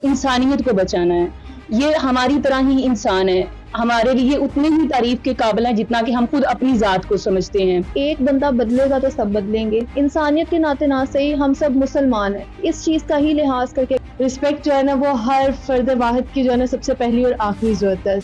انسانیت کو بچانا ہے. یہ ہماری طرح ہی انسان ہے, ہمارے لیے اتنے ہی تعریف کے قابل ہیں جتنا کہ ہم خود اپنی ذات کو سمجھتے ہیں. ایک بندہ بدلے گا تو سب بدلیں گے. انسانیت کے ناطے نہ سے ہی ہم سب مسلمان ہیں, اس چیز کا ہی لحاظ کر کے رسپیکٹ جو ہے نا وہ ہر فرد واحد کی جو ہے نا سب سے پہلی اور آخری ضرورت ہے.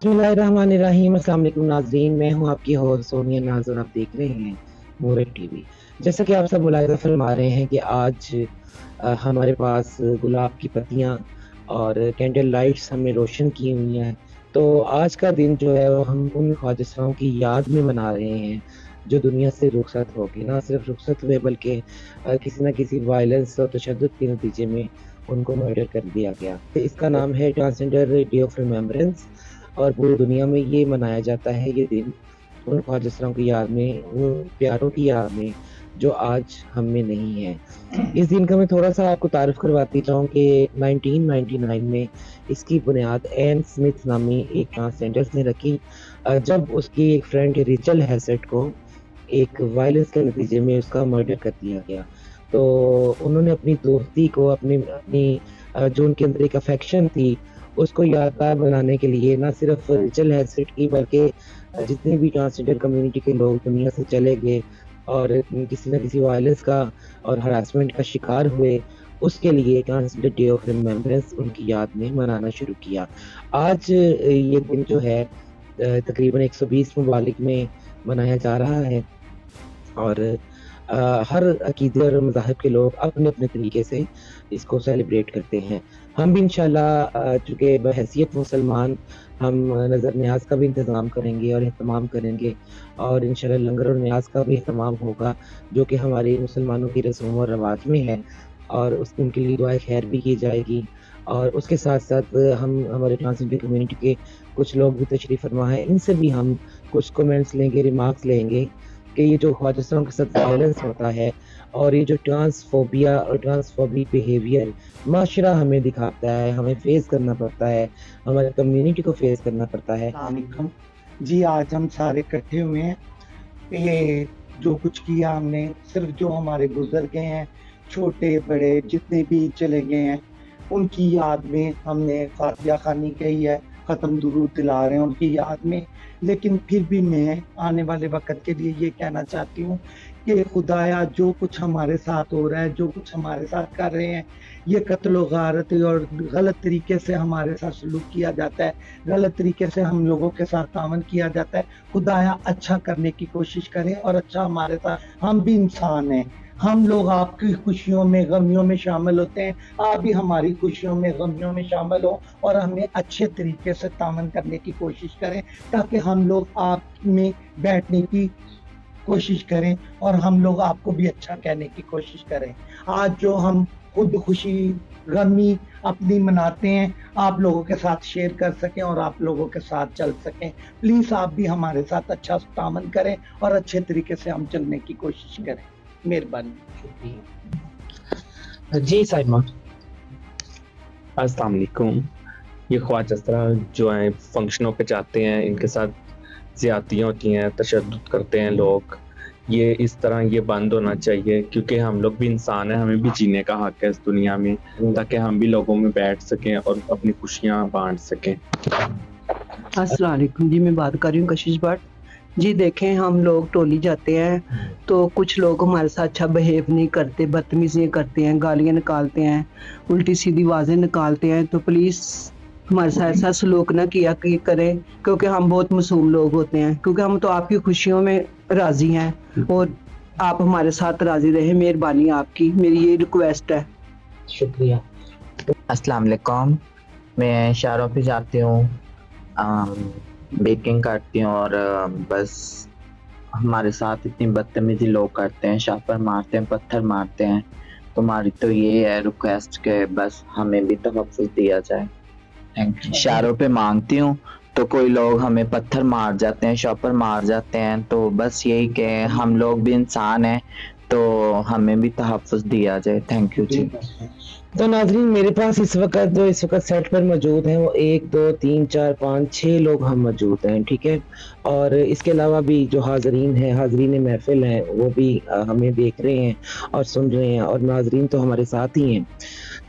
بسم اللہ الرحمن الرحیم. السلام علیکم ناظرین, میں ہوں آپ کی ہوسٹ سونیا ناز اور آپ دیکھ رہے ہیں مورد ٹی وی. جیسا کہ آپ سب ملاحظہ فرما رہے ہیں کہ آج ہمارے پاس گلاب کی پتیاں اور کینڈل لائٹس ہم نے روشن کی ہوئی ہیں. تو آج کا دن جو ہے وہ ہم ان خواجہ کی یاد میں منا رہے ہیں جو دنیا سے رخصت ہو گئے. نہ صرف رخصت ہوئے بلکہ کسی نہ کسی وائلنس اور تشدد کے نتیجے میں ان کو مرڈر کر دیا گیا. اس کا نام ہے ٹرانسجنڈر ڈے آف ریممبرنس, اور پوری دنیا میں یہ منایا جاتا ہے یہ دن ان خواجہ کی یاد میں, ان پیاروں کی یاد میں جو آج ہم میں نہیں ہے. اس دن کا میں تھوڑا سا آپ کو تعارف کرواتی چاہوں کہ 1999 میں اس کی بنیاد این سمتھ نامی ایک ٹرانسجنڈر نے رکھی, جب اس کی ایک فرینڈ ریچل ہیسٹ کو ایک وائلنس کے نتیجے میں اس کا مرڈر کر دیا گیا. تو انہوں نے اپنی دوستی کو, اپنی جو ان کے اندر ایک افیکشن تھی اس کو یادگار بنانے کے لیے نہ صرف ریچل ہیسٹ کی بلکہ جتنے بھی ٹرانسجنڈر کمیونٹی کے لوگ دنیا سے چلے گئے اور کسی نہ کسی وائلنس کا اور ہراسمنٹ کا شکار ہوئے, اس کے لیے ٹرانسجنڈر ڈے آف ریممبرنس ان کی یاد میں منانا شروع کیا. آج یہ دن جو ہے تقریباً 120 ممالک میں منایا جا رہا ہے, اور ہر عقیدے اور مذاہب کے لوگ اپنے اپنے طریقے سے اس کو سیلیبریٹ کرتے ہیں. ہم بھی انشاءاللہ چونکہ بحیثیت مسلمان ہم نظر نیاز کا بھی انتظام کریں گے اور اہتمام کریں گے, اور انشاءاللہ لنگر اور نیاز کا بھی اہتمام ہوگا جو کہ ہماری مسلمانوں کی رسوم و رواج میں ہے, اور ان کے لیے دعائے خیر بھی کی جائے گی. اور اس کے ساتھ ساتھ ہم ہمارے ٹرانسجنڈر کمیونٹی کے کچھ لوگ بھی تشریف فرما ہیں, ان سے بھی ہم کچھ کومنٹس لیں گے, ریمارکس لیں گے کہ یہ جو خواجہ کے ساتھ وائلنس ہوتا ہے اور یہ جو ٹرانسفوبیا اور ٹرانسفوبک بیہیویئر معاشرہ ہمیں دکھاتا ہے, ہمیں فیس کرنا پڑتا ہے, ہمارے کمیونٹی کو فیس کرنا پڑتا ہے. السلام علیکم جی. آج ہم سارے اکٹھے ہوئے ہیں, یہ جو کچھ کیا ہم نے, صرف جو ہمارے گزر گئے ہیں چھوٹے بڑے جتنے بھی چلے گئے ہیں ان کی یاد میں ہم نے فاتحہ خوانی کہی ہے, ختم درود دلا رہے ہیں ان کی یاد میں. لیکن پھر بھی میں آنے والے وقت کے لیے یہ کہنا چاہتی ہوں کہ خدایا جو کچھ ہمارے ساتھ ہو رہا ہے, جو کچھ ہمارے ساتھ کر رہے ہیں, یہ قتل و غارت اور غلط طریقے سے ہمارے ساتھ سلوک کیا جاتا ہے, غلط طریقے سے ہم لوگوں کے ساتھ تعاون کیا جاتا ہے. خدایا اچھا کرنے کی کوشش کریں اور اچھا ہمارے ساتھ, ہم بھی انسان ہیں, ہم لوگ آپ کی خوشیوں میں غمیوں میں شامل ہوتے ہیں, آپ بھی ہماری خوشیوں میں غمیوں میں شامل ہو اور ہمیں اچھے طریقے سے تعاون کرنے کی کوشش کریں تاکہ ہم لوگ آپ میں بیٹھنے کی کوشش کریں اور ہم لوگ آپ کو بھی اچھا کہنے کی کوشش کریں. آج جو ہم خود خوشی غمی اپنی مناتے ہیں آپ لوگوں کے ساتھ شیئر کر سکیں اور آپ لوگوں کے ساتھ چل سکیں. پلیز آپ بھی ہمارے ساتھ اچھا تعاون کریں اور اچھے طریقے سے ہم چلنے کی کوشش کریں. مہربانی. جی سائمہ. السلام علیکم. یہ خواجہ جو ہیں فنکشنوں پہ جاتے ہیں, ان کے ساتھ زیادتیاں ہوتی ہیں, تشدد کرتے ہیں لوگ, یہ اس طرح یہ بند ہونا چاہیے کیونکہ ہم لوگ بھی انسان ہیں, ہمیں بھی جینے کا حق ہے اس دنیا میں تاکہ ہم بھی لوگوں میں بیٹھ سکیں اور اپنی خوشیاں بانٹ سکیں. السلام علیکم جی. میں بات کر رہی ہوں کشش بٹ. جی دیکھیں, ہم لوگ ٹولی جاتے ہیں تو کچھ لوگ ہمارے ساتھ اچھا بہیو نہیں کرتے, بدتمیزیاں کرتے ہیں, گالیاں نکالتے ہیں, الٹی سیدھی آوازیں نکالتے ہیں. تو پلیز ہمارے ساتھ ایسا سلوک نہ کیا کریں کیونکہ ہم بہت معصوم لوگ ہوتے ہیں, کیونکہ ہم تو آپ کی خوشیوں میں راضی ہیں اور آپ ہمارے ساتھ راضی رہیں. مہربانی آپ کی, میری یہ ریکویسٹ ہے. شکریہ. السلام علیکم. میں شہروں پہ جاتی ہوں, بیکنگ کرتی ہوں, اور بس ہمارے ساتھ اتنی بدتمیزی لوگ کرتے ہیں, شاپر مارتے ہیں, پتھر مارتے ہیں, तुम्हारी तो ये है रिक्वेस्ट के बस हमें भी तहफ़्फ़ुज़ दिया जाए। Thank you. इशारों पे मांगती हूँ तो कोई लोग हमें पत्थर मार जाते हैं, शॉपर मार जाते हैं, तो बस यही कि हम लोग भी इंसान हैं तो हमें भी तहफ़्फ़ुज़ दिया जाए। थैंक यू जी। तो नाज़रीन, मेरे पास इस वक्त सेट पर मौजूद हैं वो 1 2 3 4 5 6 लोग हम मौजूद हैं, ठीक है। और इसके अलावा भी जो हाज़रीन हैं, हाज़रीन महफ़िल हैं, वो भी हमें देख रहे हैं और सुन रहे हैं, और नाज़रीन तो हमारे साथ ही हैं।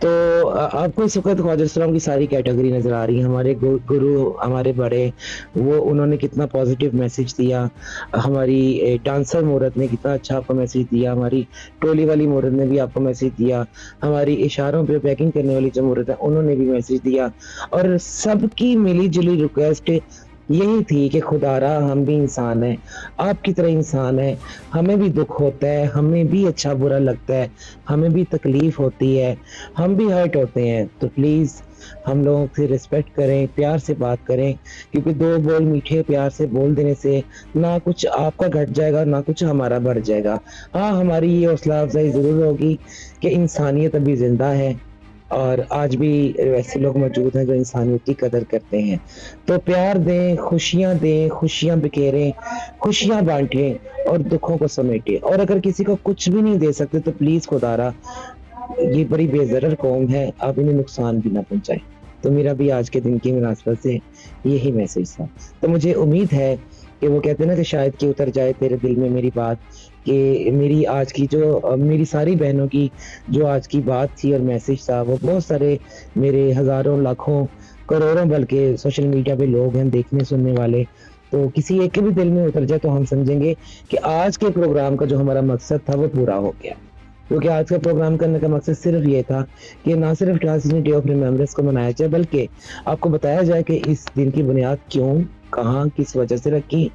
तो आपको इस वक्त ख्वाजा इस्लाम की सारी कैटेगरी नज़र आ रही है। हमारे गुरु, हमारे बड़े, वो उन्होंने कितना पॉजिटिव मैसेज दिया, हमारी डांसर मूरत ने कितना अच्छा आपको मैसेज दिया, हमारी टोली वाली मूरत ने भी आपको मैसेज दिया, हमारी इशारों पे पैकिंग करने वाली जो मूरत है उन्होंने भी मैसेज दिया, और सबकी मिली जुली रिक्वेस्ट यही थी कि खुदारा हम भी इंसान हैं, आपकी तरह इंसान है, हमें भी दुख होता है, हमें भी अच्छा बुरा लगता है, हमें भी तकलीफ होती है, हम भी हर्ट होते हैं, तो प्लीज़ हम लोगों से रिस्पेक्ट करें, प्यार से बात करें, क्योंकि 2 बोल मीठे प्यार से बोल देने से ना कुछ आपका घट जाएगा ना कुछ हमारा बढ़ जाएगा। हाँ, हमारी ये हौसला अफजाई ज़रूर होगी कि इंसानियत अभी ज़िंदा है, और आज भी वैसे लोग मौजूद हैं जो इंसानियत की कदर करते हैं। तो प्यार दें, खुशियाँ बिखेरें, खुशियाँ बांटें और दुखों को समेटें। और अगर किसी को कुछ भी नहीं दे सकते तो प्लीज़ खुदारा, ये बड़ी बेज़रर कौम है, आप इन्हें नुकसान भी ना पहुंचाएं। तो मेरा भी आज के दिन की मुनासबत से यही मैसेज था। तो मुझे उम्मीद है कि वो कहते हैं ना कि शायद कि उतर जाए तेरे दिल में मेरी बात, कि मेरी आज की जो मेरी सारी बहनों की जो आज की बात थी और मैसेज था, वो बहुत सारे मेरे हज़ारों लाखों करोड़ों बल्कि सोशल मीडिया पे लोग हैं देखने सुनने वाले, तो किसी एक के भी दिल में उतर जाए तो हम समझेंगे कि आज के प्रोग्राम का जो हमारा मकसद था वो पूरा हो गया। क्योंकि आज का प्रोग्राम करने का मकसद सिर्फ ये था कि ना सिर्फ ट्रांसजेंडर डे ऑफ रिमेम्बरेंस को मनाया जाए, बल्कि आपको बताया जाए कि इस दिन की बुनियाद क्यों, कहाँ, किस वजह से रखी,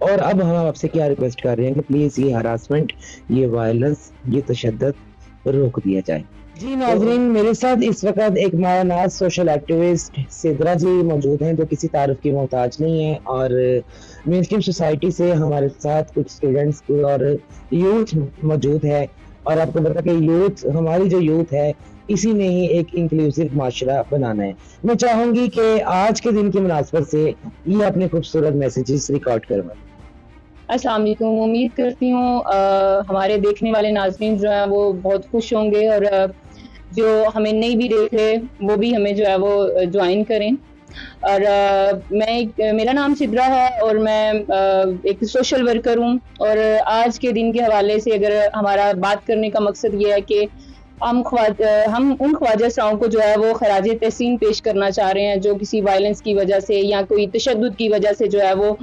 और अब हम आपसे क्या रिक्वेस्ट कर रहे हैं कि प्लीज़ ये हरासमेंट, ये वायलेंस, ये तशद्दुद रोक दिया जाए। जी नाज़रीन, मेरे साथ इस वक्त एक मायानाज सोशल एक्टिविस्ट सिद्रा जी मौजूद हैं जो किसी तारुफ की मोहताज नहीं है, और मेनस्ट्रीम सोसाइटी से हमारे साथ कुछ स्टूडेंट्स और यूथ मौजूद है। और आपको बता कि यूथ, हमारी जो यूथ है, इसी ने ही एक इंक्लूसिव माशरा बनाना है। मैं चाहूंगी कि आज के दिन की मुनासबत से ये अपने खूबसूरत मैसेजेस रिकॉर्ड करवाएं। अस्सलाम वालेकुम। उम्मीद करती हूँ हमारे देखने वाले नाज़रीन जो है वो बहुत खुश होंगे, और जो हमें नहीं भी देख रहे वो भी हमें जो है वो ज्वाइन करें। और मेरा नाम सिद्रा है और मैं एक सोशल वर्कर हूँ, और आज के दिन के हवाले से अगर हमारा बात करने का मकसद ये है कि हम उन ख्वाजा इस्लाम को जो है वो खराज तहसीन पेश करना चाह रहे हैं जो किसी वायलेंस की वजह से या कोई तशद्दुद की वजह से जो है वो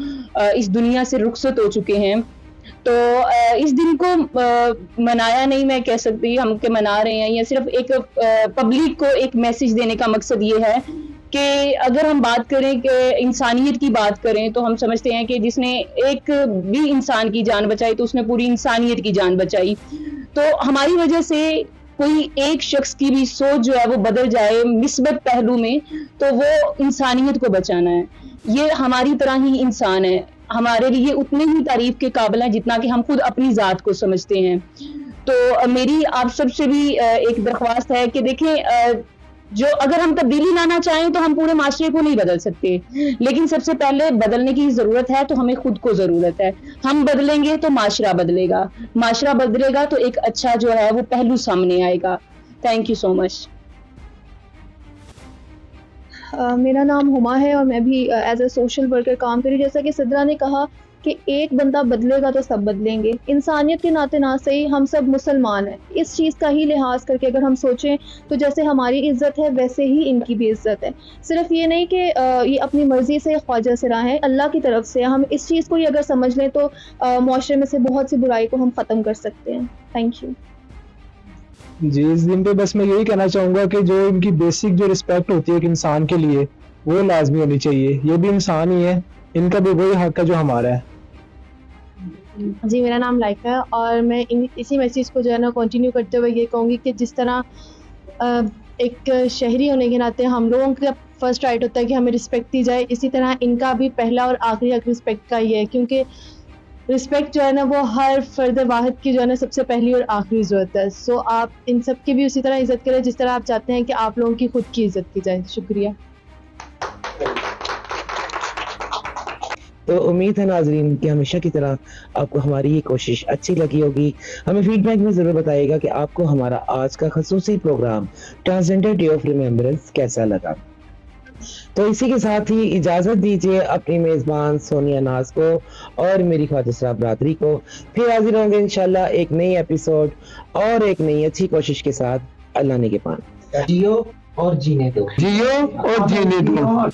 इस दुनिया से रुखसत हो चुके हैं। तो इस दिन को मनाया नहीं मैं कह सकती, हम के मना रहे हैं, या सिर्फ एक पब्लिक को एक मैसेज देने का मकसद ये है कि अगर हम बात करें कि इंसानियत की बात करें तो हम समझते हैं कि जिसने एक भी इंसान की जान बचाई तो उसने पूरी इंसानियत की जान बचाई। तो हमारी वजह से कोई एक शख्स की भी सोच जो है वो बदल जाए मिस्बत पहलू में, तो वो इंसानियत को बचाना है। ये हमारी तरह ही इंसान है, हमारे लिए उतने ही तारीफ के काबिल है जितना कि हम खुद अपनी ज़ात को समझते हैं। तो मेरी आप सबसे भी एक दरख्वास्त है कि देखें, जो अगर हम तब्दीली लाना चाहें तो हम पूरे माशरे को नहीं बदल सकते, लेकिन सबसे पहले बदलने की ज़रूरत है तो हमें खुद को ज़रूरत है। हम बदलेंगे तो माशरा बदलेगा, माशरा बदलेगा तो एक अच्छा जो है वो पहलू सामने आएगा। Thank you so much. मेरा नाम हुमा है और मैं भी एज ए सोशल वर्कर काम करी। जैसा कि सिद्रा ने कहा कि एक बंदा बदलेगा तो सब बदलेंगे। इंसानियत के नाते ना सही हम सब मुसलमान हैं, इस चीज़ का ही लिहाज करके अगर हम सोचें तो जैसे हमारी इज़्ज़त है वैसे ही इनकी भी इज़्ज़त है। सिर्फ ये नहीं कि ये अपनी मर्ज़ी से ख्वाजा सिरा है, अल्लाह की तरफ से। हम इस चीज़ को ही अगर समझ लें तो मुआशरे में से बहुत सी बुराई को हम ख़त्म कर सकते हैं। थैंक यू जी। इस दिन पे बस मैं यही कहना चाहूँगा कि जो इनकी बेसिक जो रिस्पेक्ट होती है एक इंसान के लिए वो लाजमी होनी चाहिए। ये भी इंसान ही है, इनका भी वही हक है जो हमारा है। जी, मेरा नाम लाइका है और मैं इसी मैसेज को जो है ना कंटिन्यू करते हुए ये कहूँगी कि जिस तरह एक शहरी होने के नाते हम लोगों का फर्स्ट राइट होता है कि हमें रिस्पेक्ट दी जाए, इसी तरह इनका भी पहला और आखिरी हक रिस्पेक्ट का ही है। क्योंकि रिस्पेक्ट जो है ना वो हर फर्द वाहिद की जो है ना सबसे पहली और आखिरी ज़रूरत है। सो आप इन सब की भी उसी तरह इज़्ज़त करें जिस तरह आप चाहते हैं कि आप लोगों की खुद की इज़्ज़त की जाए। शुक्रिया। तो उम्मीद है नाजरीन कि हमेशा की तरह आपको हमारी ये कोशिश अच्छी लगी होगी। हमें फीडबैक में ज़रूर बताइएगा कि आपको हमारा आज का खसूसी programme transgender day of remembrance कैसा लगा। तो इसी के साथ ही इजाज़त दीजिए अपनी मेज़बान सोनिया नाज को और मेरी ख्वाजा बरादरी को। फिर हाजिर होंगे इंशाल्लाह एक नई एपिसोड और एक नई अच्छी कोशिश के साथ। अल्लाह ने के पान। जियो और जीने दो। जियो और जीने दो।